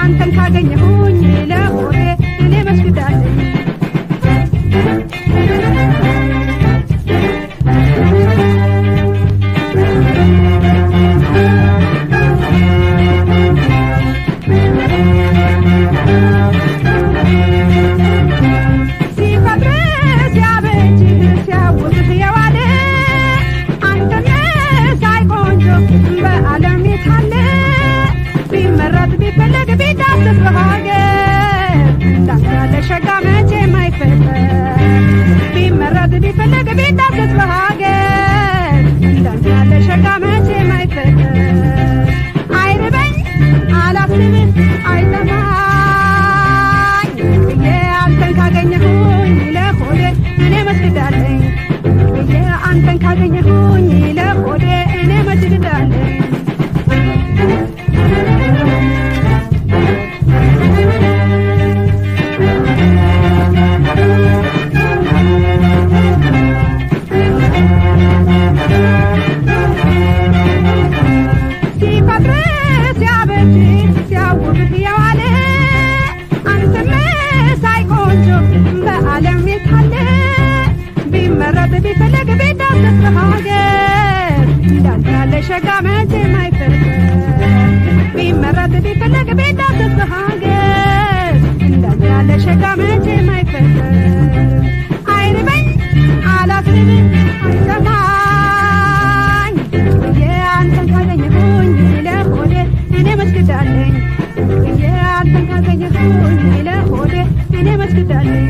አንተን ካገኘሁኝ ለሆዴ እኔ መስግዳለኝ ሲፈጥርህ ሲያበጅህ ሲያውቅህ የዋለ አንተን መሳይ ቆንጆ በዓለም የታለ ቢመረጥ ቢፈለግ ቢዳሰስ በሀገር እንዳንተ ያለ ሸጋ መቼም አይፈጠር ቢመረጥ ቢፈለግ ቢዳሰስ በሀገር እንዳንተ ያለ ሸጋ መቼም አይፈጠር አይርበኝ አላስብህ አይጠማኝ ብዬ አንተን ካገኘሁኝ ለሆዴ እኔ መስግዳለኝ ብዬ አንተን ካገኘሁኝ ለሆዴ እኔ መስግዳለኝ ሲያውቅህ የዋለ አንተን መሳይ ቆንጆ በዓለም የታለ ቢመረጥ ቢፈለግ ቢዳሰስ በሀገር እንዳንተ ያለ ሸጋ መቼም አይፈጠር ቢመረጥ ቢፈለግ ቢዳሰስ በሀገር እንዳንተ ያለ ሸጋ መቼም አይፈጠር አይርበኝ አላስብህ አይጠማኝ ብዬ አንተን ካገኘሁኝ ለሆዴ እኔ መስግዳለኝ ብዬ አንተን ካገኘሁኝ ለሆዴ እኔ መስግዳለኝ